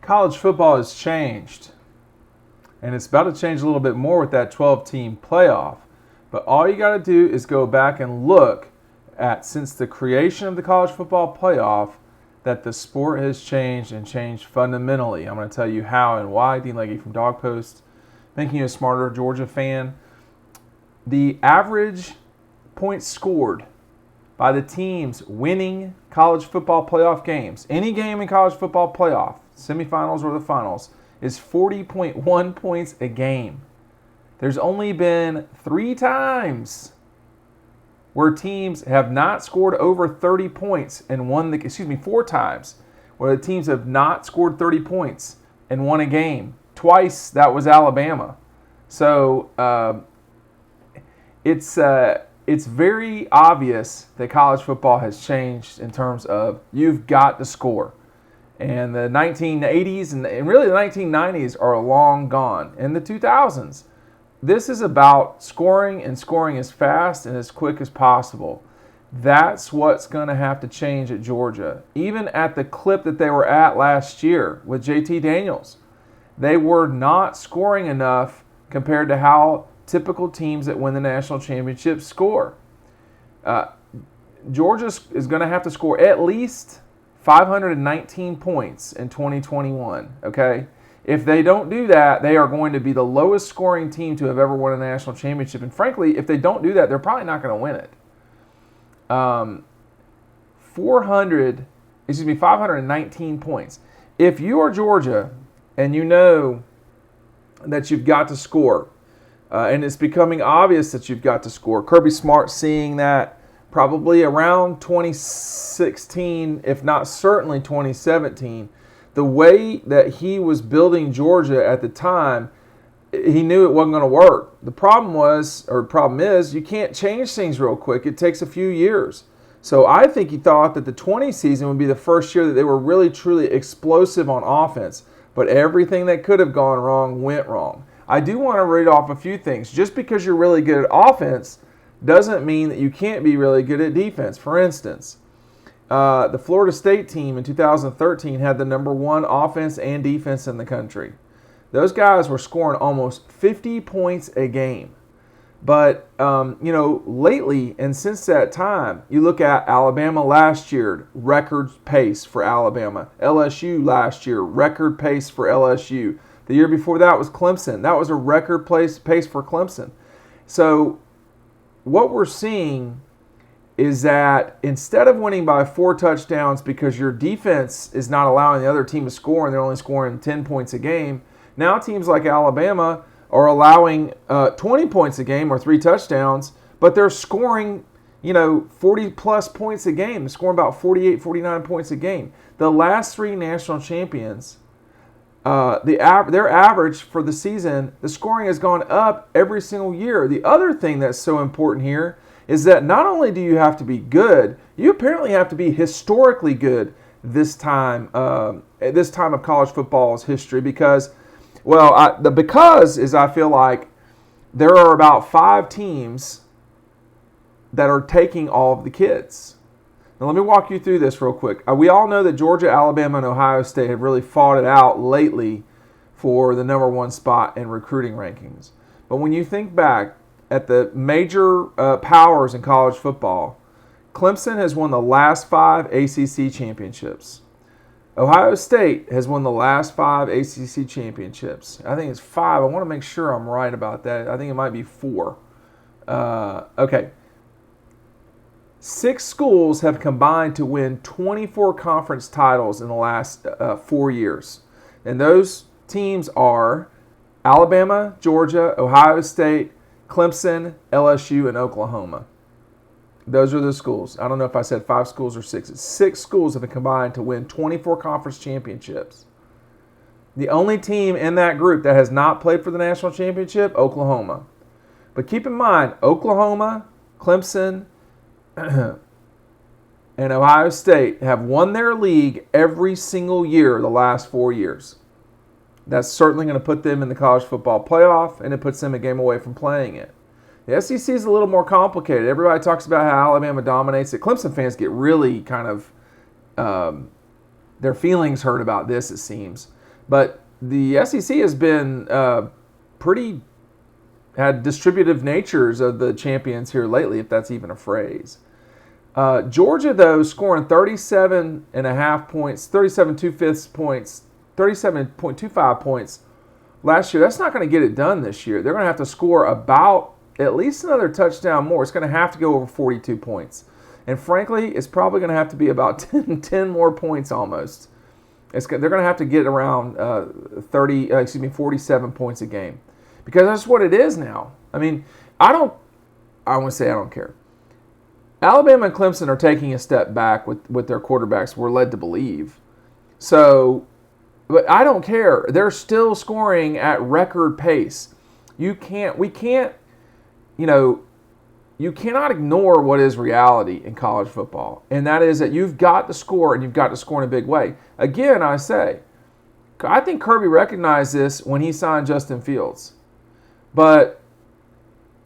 college football has changed. And it's about to change a little bit more with that 12-team playoff. But all you got to do is go back and look at, since the creation of the college football playoff, that the sport has changed and changed fundamentally. I'm going to tell you how and why. Dean Legge from Dog Post, making you a smarter Georgia fan. The average points scored by the teams winning college football playoff games, any game in college football playoff, semifinals or the finals, is 40.1 points a game. There's only been 3 times where teams have not scored over 30 points and won the, 4 times where the teams have not scored 30 points and won a game. Twice that was Alabama. So it's very obvious that college football has changed in terms of you've got to score. And the 1980s and really the 1990s are long gone. In the 2000s, this is about scoring and scoring as fast and as quick as possible. That's what's going to have to change at Georgia. Even at the clip that they were at last year with JT Daniels, they were not scoring enough compared to how typical teams that win the national championship score. Georgia is going to have to score at least 519 points in 2021, okay? If they don't do that, they are going to be the lowest scoring team to have ever won a national championship. And frankly, if they don't do that, they're probably not going to win it. 519 points. If you are Georgia and you know that you've got to score, and it's becoming obvious that you've got to score, Kirby Smart seeing that probably around 2016, if not certainly 2017, the way that he was building Georgia at the time, he knew it wasn't going to work. The problem is, you can't change things real quick. It takes a few years. So I think he thought that the 20 season would be the first year that they were really, truly explosive on offense. But everything that could have gone wrong went wrong. I do want to read off a few things. Just because you're really good at offense doesn't mean that you can't be really good at defense. For instance, the Florida State team in 2013 had the number 1 offense and defense in the country. Those guys were scoring almost 50 points a game. But, lately and since that time, you look at Alabama last year, record pace for Alabama. LSU last year, record pace for LSU. The year before that was Clemson. That was a record pace for Clemson. So what we're seeing is that instead of winning by 4 touchdowns because your defense is not allowing the other team to score and they're only scoring 10 points a game, now teams like Alabama are allowing 20 points a game or 3 touchdowns, but they're scoring 40-plus points a game. They're scoring about 48, 49 points a game. The last 3 national champions, their average for the season, the scoring has gone up every single year. The other thing that's so important here is that not only do you have to be good, you apparently have to be historically good this time of college football's history because, I feel like there are about 5 teams that are taking all of the kids. Now, let me walk you through this real quick. We all know that Georgia, Alabama, and Ohio State have really fought it out lately for the number 1 spot in recruiting rankings. But when you think back at the major powers in college football, Clemson has won the last 5 ACC championships. Ohio State has won the last 5 ACC championships. I think it's 5. I want to make sure I'm right about that. I think it might be 4. Okay. 6 schools have combined to win 24 conference titles in the last 4 years. And those teams are Alabama, Georgia, Ohio State, Clemson, LSU, and Oklahoma. Those are the schools. I don't know if I said 5 schools or 6. It's 6 schools have combined to win 24 conference championships. The only team in that group that has not played for the national championship, Oklahoma. But keep in mind, Oklahoma, Clemson, and Ohio State have won their league every single year the last 4 years. That's certainly going to put them in the college football playoff, and it puts them a game away from playing it. The SEC is a little more complicated. Everybody talks about how Alabama dominates it. Clemson fans get really kind of their feelings hurt about this, it seems. But the SEC has been had distributive natures of the champions here lately, if that's even a phrase. Georgia, though, scoring 37.5 points, 37.25 points, 37.25 points last year. That's not going to get it done this year. They're going to have to score about at least another touchdown more. It's going to have to go over 42 points. And frankly, it's probably going to have to be about 10 more points almost. They're going to have to get around 47 points a game. Because that's what it is now. I mean, I want to say I don't care. Alabama and Clemson are taking a step back with their quarterbacks, we're led to believe. So, but I don't care. They're still scoring at record pace. You cannot ignore what is reality in college football. And that is that you've got to score, and you've got to score in a big way. Again, I think Kirby recognized this when he signed Justin Fields. But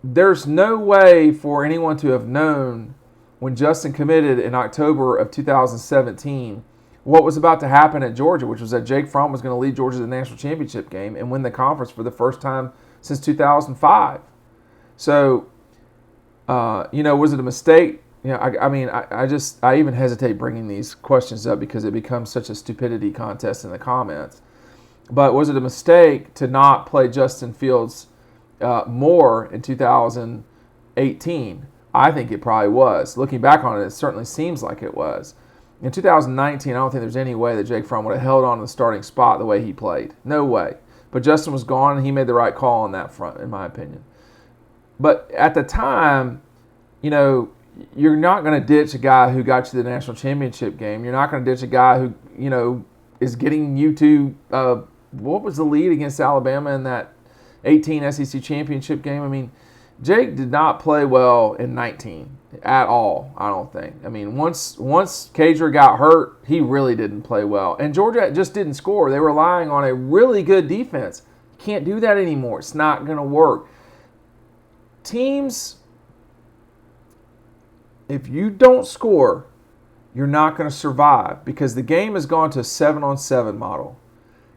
there's no way for anyone to have known when Justin committed in October of 2017 what was about to happen at Georgia, which was that Jake Fromm was going to lead Georgia to the national championship game and win the conference for the first time since 2005. So, was it a mistake? I even hesitate bringing these questions up because it becomes such a stupidity contest in the comments. But was it a mistake to not play Justin Fields more in 2018? I think it probably was. Looking back on it, it certainly seems like it was. In 2019, I don't think there's any way that Jake Fromm would have held on to the starting spot the way he played. No way. But Justin was gone, and he made the right call on that front, in my opinion. But at the time, you're not going to ditch a guy who got you to the national championship game. You're not going to ditch a guy who, is getting you to, what was the lead against Alabama in that 18 SEC championship game? I mean, Jake did not play well in 19 at all, I don't think. I mean, once Cager got hurt, he really didn't play well. And Georgia just didn't score. They were relying on a really good defense. You can't do that anymore. It's not going to work. Teams, if you don't score, you're not going to survive because the game has gone to a 7-on-7 model.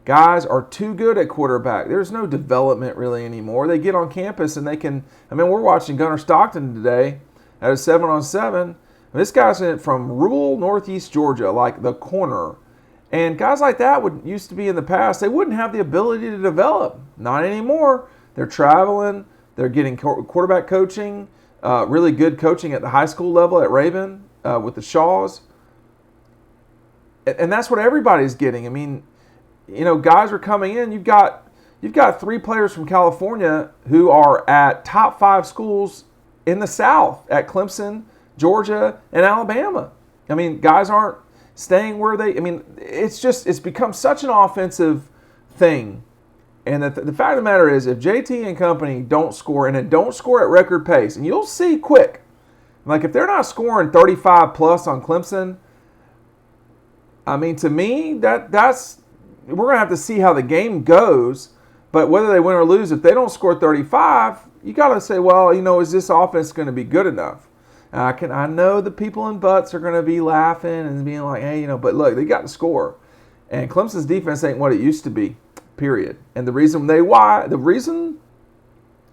Guys are too good at quarterback. There's no development really anymore. They get on campus and they can. I mean, we're watching Gunnar Stockton today at a 7-on-7. This guy's from rural northeast Georgia, like the corner. And guys like that used to be in the past. They wouldn't have the ability to develop. Not anymore. They're traveling. They're getting quarterback coaching, really good coaching at the high school level at Raven with the Shaws. And that's what everybody's getting. I mean, guys are coming in. You've got 3 players from California who are at top 5 schools in the South at Clemson, Georgia, and Alabama. I mean, guys aren't staying where it's become such an offensive thing. And the fact of the matter is, if JT and company don't score, and don't score at record pace, and you'll see quick, like if they're not scoring 35 plus on Clemson, I mean, to me, that's we're going to have to see how the game goes. But whether they win or lose, if they don't score 35, you got to say, well, is this offense going to be good enough? I know the people in butts are going to be laughing and being like, hey, but look, they got to score. And Clemson's defense ain't what it used to be, period. And the reason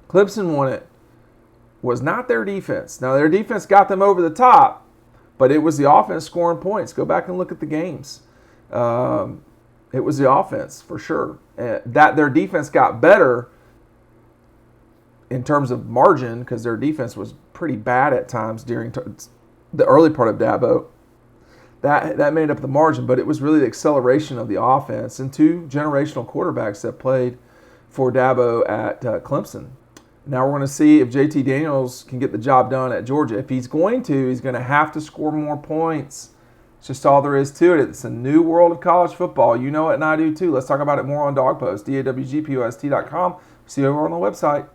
Clemson won it was not their defense. Now, their defense got them over the top, but it was the offense scoring points. Go back and look at the games. It was the offense, for sure. That their defense got better in terms of margin because their defense was pretty bad at times during the early part of Dabo. That made up the margin, but it was really the acceleration of the offense and 2 generational quarterbacks that played for Dabo at Clemson. Now we're going to see if JT Daniels can get the job done at Georgia. If he's going to, he's going to have to score more points. It's just all there is to it. It's a new world of college football. You know it, and I do too. Let's talk about it more on Dog Post, DAWGPOST.com. See you over on the website.